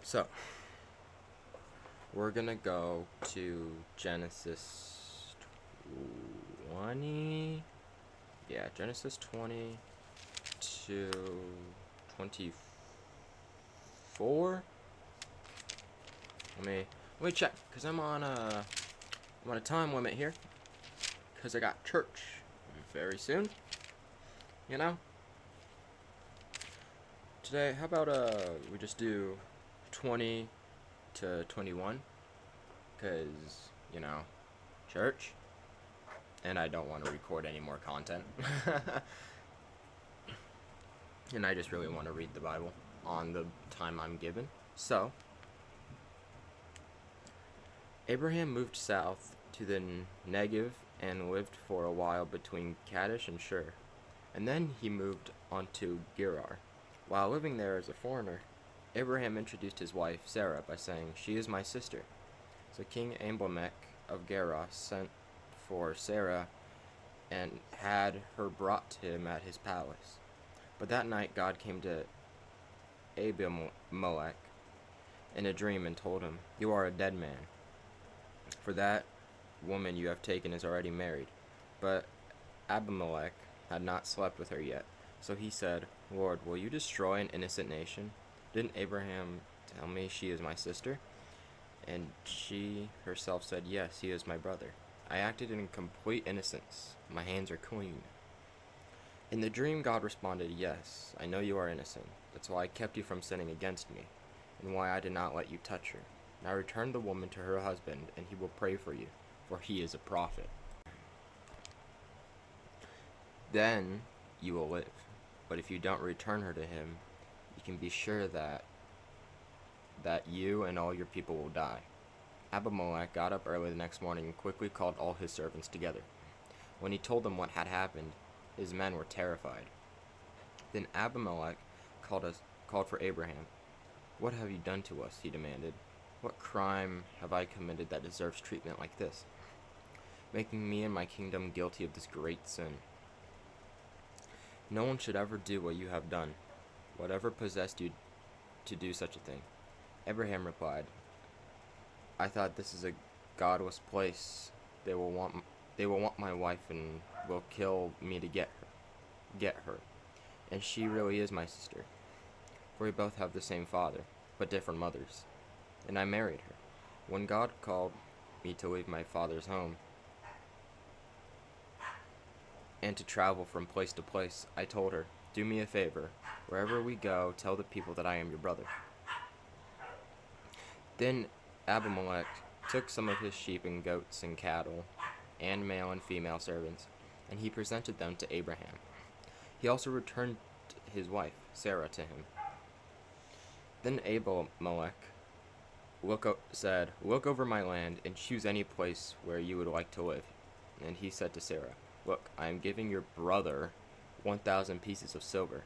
So, we're gonna go to Genesis 20. Yeah, Genesis 20 to 24. Let me check, cause I'm on a time limit here, cause I got church very soon. You know. Today, how about we just do 20 to 21, cause church, and I don't want to record any more content. And I just really want to read the Bible on the time I'm given. So, Abraham moved south to the Negev and lived for a while between Kadesh and Shur. And then he moved on to Gerar. While living there as a foreigner, Abraham introduced his wife, Sarah, by saying, "She is my sister." So King Abimelech of Gerar sent for Sarah and had her brought to him at his palace. But that night God came to Abimelech in a dream and told him, "You are a dead man, for that woman you have taken is already married." But Abimelech had not slept with her yet. So he said, "Lord, will you destroy an innocent nation? Didn't Abraham tell me she is my sister?" And she herself said, "Yes, he is my brother. I acted in complete innocence. My hands are clean." In the dream, God responded, "Yes, I know you are innocent. That's why I kept you from sinning against me, and why I did not let you touch her. Now return the woman to her husband, and he will pray for you, for he is a prophet. Then you will live. But if you don't return her to him, you can be sure that you and all your people will die." Abimelech got up early the next morning and quickly called all his servants together. When he told them what had happened, his men were terrified. Then Abimelech called for Abraham. "What have you done to us?" he demanded. "What crime have I committed that deserves treatment like this, making me and my kingdom guilty of this great sin? No one should ever do what you have done. Whatever possessed you to do such a thing?" Abraham replied, "I thought this is a godless place. They will want my wife and will kill me to get her. And she really is my sister, for we both have the same father, but different mothers. And I married her. When God called me to leave my father's home and to travel from place to place, I told her, 'Do me a favor. Wherever we go, tell the people that I am your brother.' Then Abimelech took some of his sheep and goats and cattle, and male and female servants, and he presented them to Abraham. He also returned his wife, Sarah, to him. Then Abimelech said, 'Look over my land and choose any place where you would like to live.' And he said to Sarah, 'Look, I am giving your brother 1,000 pieces of silver.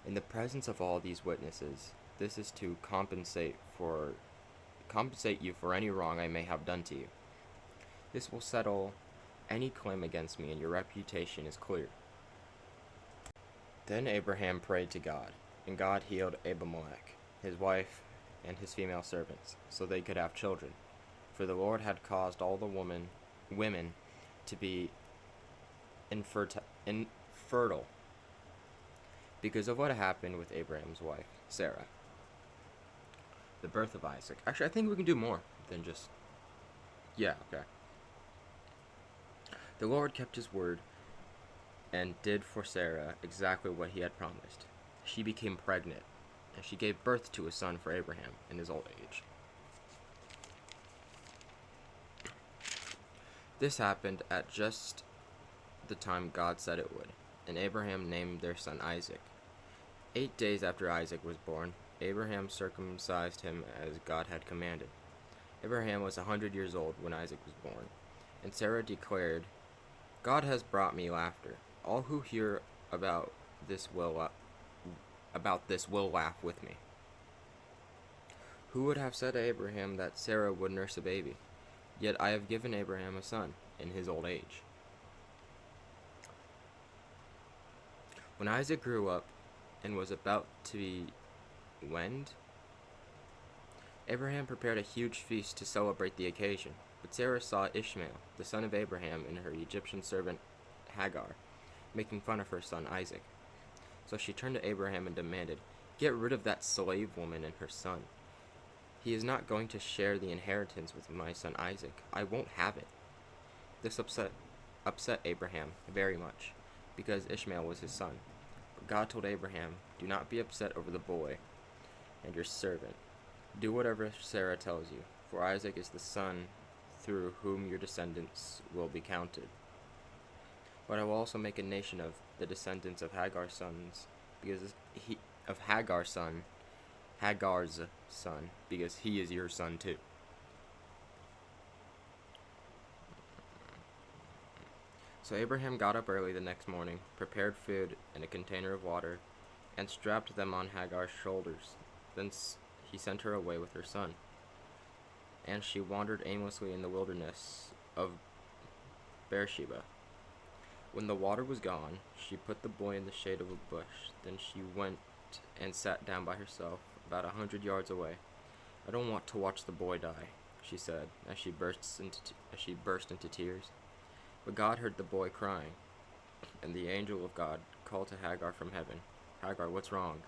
In the presence of all these witnesses, this is to compensate you for any wrong I may have done to you. This will settle any claim against me, and your reputation is clear.' Then Abraham prayed to God, and God healed Abimelech, his wife, and his female servants, so they could have children. For the Lord had caused all the women to be infertile because of what happened with Abraham's wife, Sarah. The birth of Isaac. Actually, I think we can do more than just... Yeah, okay. The Lord kept his word and did for Sarah exactly what he had promised. She became pregnant, and she gave birth to a son for Abraham in his old age. This happened at just the time God said it would, and Abraham named their son Isaac. 8 days after Isaac was born, Abraham circumcised him as God had commanded. Abraham was 100 years old when Isaac was born, and Sarah declared, "God has brought me laughter. All who hear about this will laugh with me." Who would have said to Abraham that Sarah would nurse a baby? Yet I have given Abraham a son in his old age. When Isaac grew up and was about to be weaned, Abraham prepared a huge feast to celebrate the occasion, but Sarah saw Ishmael, the son of Abraham, and her Egyptian servant Hagar, making fun of her son Isaac. So she turned to Abraham and demanded, "Get rid of that slave woman and her son. He is not going to share the inheritance with my son Isaac. I won't have it." This upset Abraham very much, because Ishmael was his son. But God told Abraham, "Do not be upset over the boy and your servant. Do whatever Sarah tells you, for Isaac is the son through whom your descendants will be counted. But I will also make a nation of the descendants of Hagar's sons, because he of Hagar's son, because he is your son too." So Abraham got up early the next morning, prepared food and a container of water, and strapped them on Hagar's shoulders. Then he sent her away with her son. And she wandered aimlessly in the wilderness of Beersheba. When the water was gone, she put the boy in the shade of a bush. Then she went and sat down by herself, about 100 yards away. "I don't want to watch the boy die," she said, as she burst into tears. But God heard the boy crying, and the angel of God called to Hagar from heaven, "Hagar, what's wrong?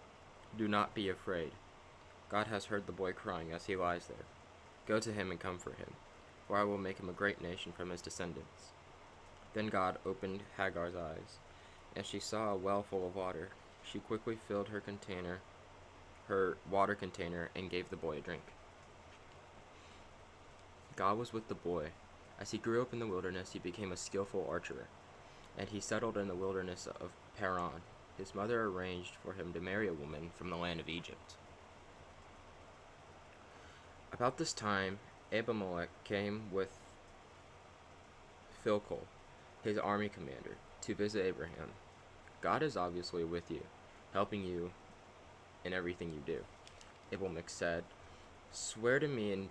Do not be afraid. God has heard the boy crying as he lies there. Go to him and comfort him, for I will make him a great nation from his descendants." Then God opened Hagar's eyes, and she saw a well full of water. She quickly filled her water container, and gave the boy a drink. God was with the boy. As he grew up in the wilderness, he became a skillful archer, and he settled in the wilderness of Paran. His mother arranged for him to marry a woman from the land of Egypt. About this time, Abimelech came with Phicol, his army commander, to visit Abraham. "God is obviously with you, helping you in everything you do," Abimelech said. "Swear to me in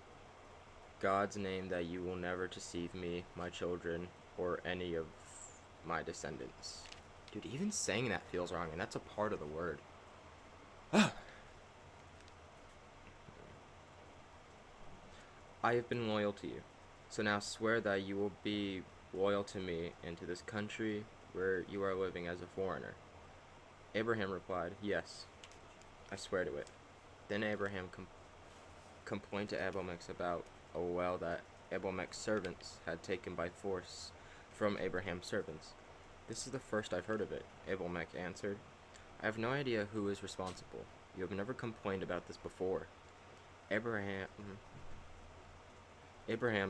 God's name that you will never deceive me, my children, or any of my descendants." Dude, even saying that feels wrong, and that's a part of the word. "I have been loyal to you, so now swear that you will be loyal to me and to this country where you are living as a foreigner." Abraham replied, "Yes, I swear to it." Then Abraham complained to Abimelech about a well that Abimelech's servants had taken by force from Abraham's servants. "This is the first I've heard of it," Abimelech answered. "I have no idea who is responsible. You have never complained about this before." Abraham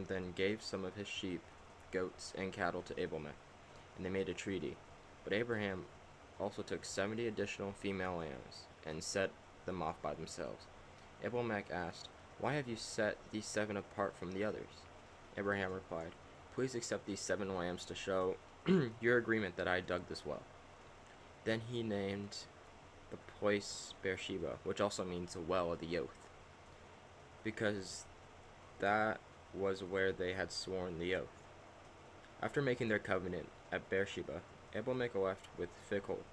then gave some of his sheep, goats, and cattle to Abimelech, and they made a treaty. But Abraham also took 70 additional female lambs and set them off by themselves. Abimelech asked, "Why have you set these 7 apart from the others?" Abraham replied, "Please accept these 7 lambs to show your agreement that I dug this well." Then he named the place Beersheba, which also means the well of the oath, because that was where they had sworn the oath. After making their covenant at Beersheba, Abimelech left with Phicol,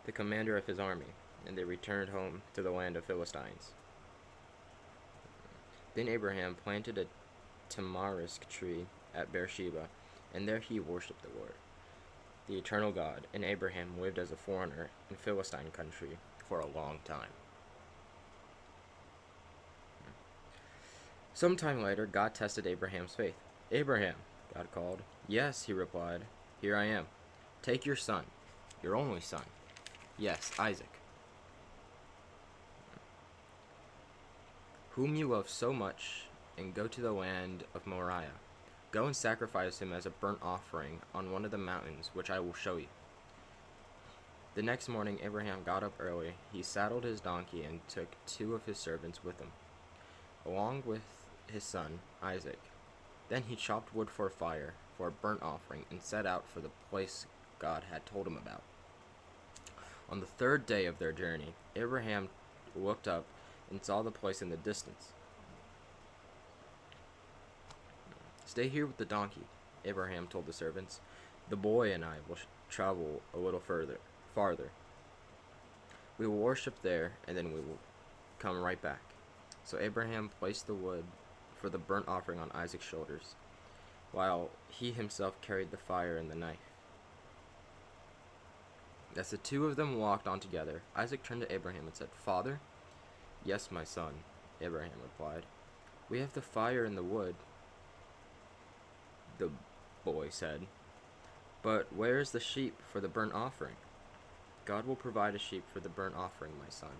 the commander of his army, and they returned home to the land of Philistines. Then Abraham planted a tamarisk tree at Beersheba, and there he worshipped the Lord, the eternal God, and Abraham lived as a foreigner in Philistine country for a long time. Sometime later, God tested Abraham's faith. "Abraham," God called. "Yes," he replied. "Here I am. Take your son, your only son. Yes, Isaac, whom you love so much, and go to the land of Moriah. Go and sacrifice him as a burnt offering on one of the mountains which I will show you." The next morning Abraham got up early. He saddled his donkey and took 2 of his servants with him, along with his son Isaac. Then he chopped wood for a fire, for a burnt offering, and set out for the place God had told him about. On the 3rd day of their journey, Abraham looked up and saw the place in the distance. "Stay here with the donkey," Abraham told the servants. "The boy and I will travel a little farther. We will worship there, and then we will come right back." So Abraham placed the wood for the burnt offering on Isaac's shoulders, while he himself carried the fire and the knife. As the two of them walked on together, Isaac turned to Abraham and said, "Father?" "Yes, my son," Abraham replied. "We have the fire and the wood," the boy said. "But where is the sheep for the burnt offering?" "God will provide a sheep for the burnt offering, my son,"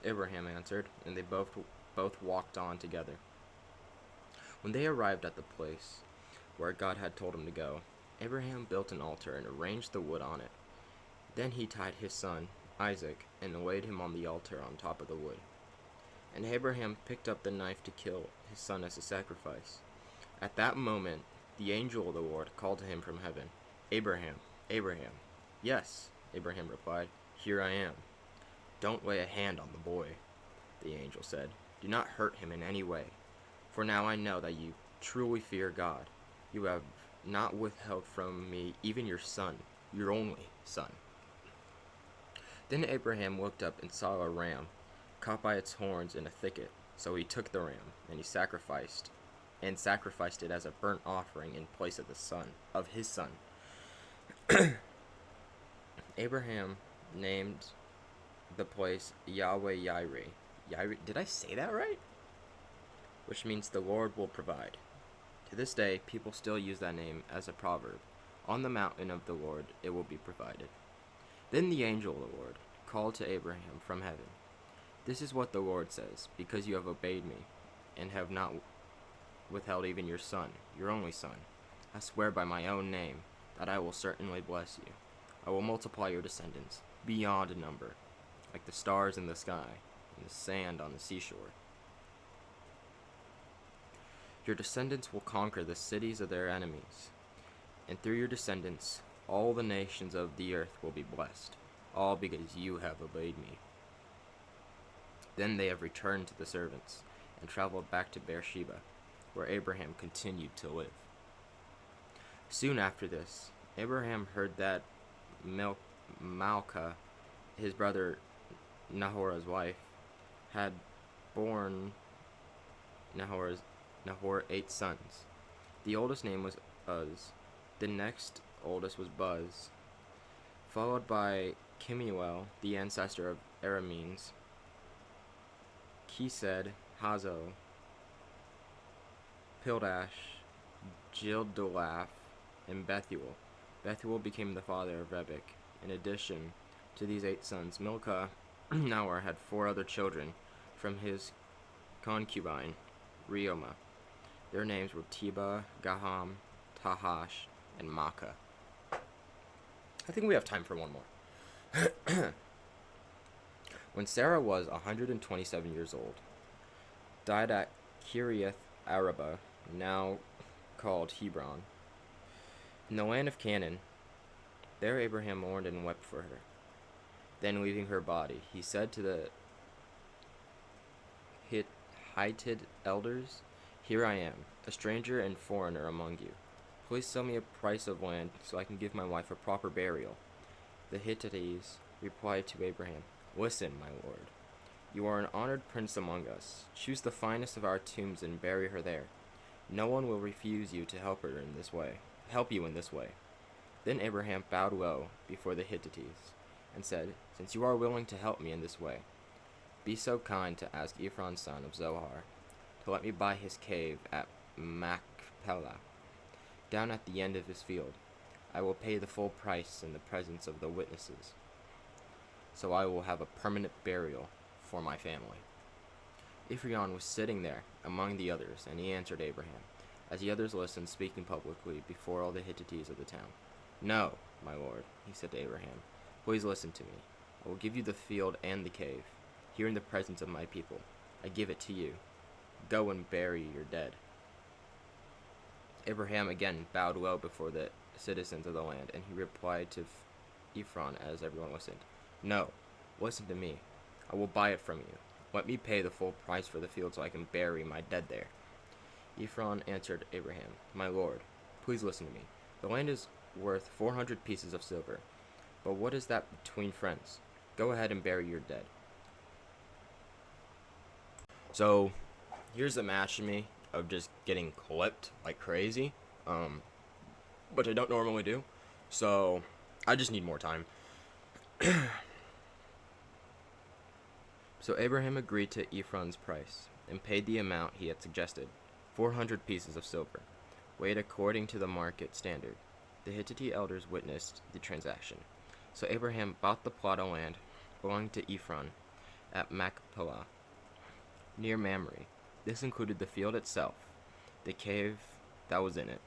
Abraham answered, and they both walked on together. When they arrived at the place where God had told him to go, Abraham built an altar and arranged the wood on it. Then he tied his son, Isaac, and laid him on the altar on top of the wood. And Abraham picked up the knife to kill his son as a sacrifice. At that moment, the angel of the Lord called to him from heaven, "Abraham, Abraham." "Yes," Abraham replied, "here I am." "Don't lay a hand on the boy," the angel said. "Do not hurt him in any way. For now I know that you truly fear God. You have not withheld from me even your son, your only son." Then Abraham looked up and saw a ram caught by its horns in a thicket. So he took the ram, and he sacrificed it as a burnt offering in place of his son. Abraham named the place Yahweh Yireh. Did I say that right? Which means the Lord will provide. To this day, people still use that name as a proverb. On the mountain of the Lord it will be provided. Then the angel of the Lord called to Abraham from heaven, "This is what the Lord says, because you have obeyed me, and have not withheld even your son, your only son. I swear by my own name that I will certainly bless you. I will multiply your descendants beyond number, like the stars in the sky and the sand on the seashore. Your descendants will conquer the cities of their enemies, and through your descendants all the nations of the earth will be blessed, all because you have obeyed me." Then they have returned to the servants and traveled back to Beersheba, where Abraham continued to live. Soon after this, Abraham heard that Milcah, his brother Nahor's wife, had borne Nahor 8 sons. The oldest name was Uz. The next oldest was Buz, followed by Kemuel, the ancestor of Arameans, Kesed, Hazo, Pildash, Jildolaph, and Bethuel. Bethuel became the father of Rebek. In addition to these 8 sons, Milcah Nahor had 4 other children from his concubine, Reumah. Their names were Teba, Gaham, Tahash, and Makkah. I think we have time for one more. When Sarah was 127 years old, died at Kiriath Araba, now called Hebron, in the land of Canaan. There Abraham mourned and wept for her. Then, leaving her body, he said to the Hittite elders, "Here I am, a stranger and foreigner among you. Please sell me a price of land so I can give my wife a proper burial." The Hittites replied to Abraham, "Listen, my lord. You are an honored prince among us. Choose the finest of our tombs and bury her there. No one will refuse you to help you in this way." Then Abraham bowed low before the Hittites and said, "Since you are willing to help me in this way, be so kind to ask Ephron son of Zohar to let me buy his cave at Machpelah, down at the end of his field. I will pay the full price in the presence of the witnesses, so I will have a permanent burial for my family." Ephron was sitting there among the others, and he answered Abraham, as the others listened, speaking publicly before all the Hittites of the town. "No, my lord," he said to Abraham, "please listen to me. I will give you the field and the cave. Here in the presence of my people, I give it to you. Go and bury your dead." Abraham again bowed low before the citizens of the land, and he replied to Ephron as everyone listened, "No, listen to me. I will buy it from you. Let me pay the full price for the field so I can bury my dead there." Ephron answered Abraham, "My lord, please listen to me. The land is worth 400 pieces of silver, but what is that between friends? Go ahead and bury your dead." So here's a match of me of just getting clipped like crazy, which I don't normally do. So I just need more time. So Abraham agreed to Ephron's price and paid the amount he had suggested, 400 pieces of silver, weighed according to the market standard. The Hittite elders witnessed the transaction. So Abraham bought the plot of land belonging to Ephron at Machpelah, near Mamre. This included the field itself, the cave that was in it,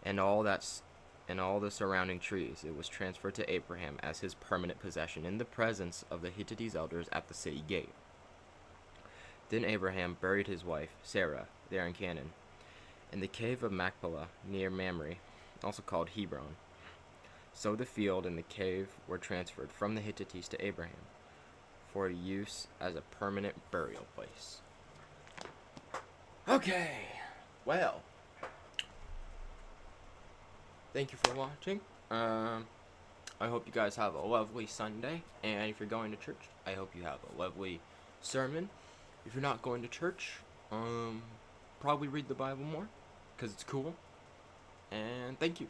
and all the surrounding trees. It was transferred to Abraham as his permanent possession in the presence of the Hittite elders at the city gate. Then Abraham buried his wife, Sarah, there in Canaan, in the cave of Machpelah, near Mamre, also called Hebron. So the field and the cave were transferred from the Hittites to Abraham for use as a permanent burial place. Okay, well, thank you for watching. I hope you guys have a lovely Sunday, and if you're going to church, I hope you have a lovely sermon. If you're not going to church, probably read the Bible more, because it's cool, and thank you.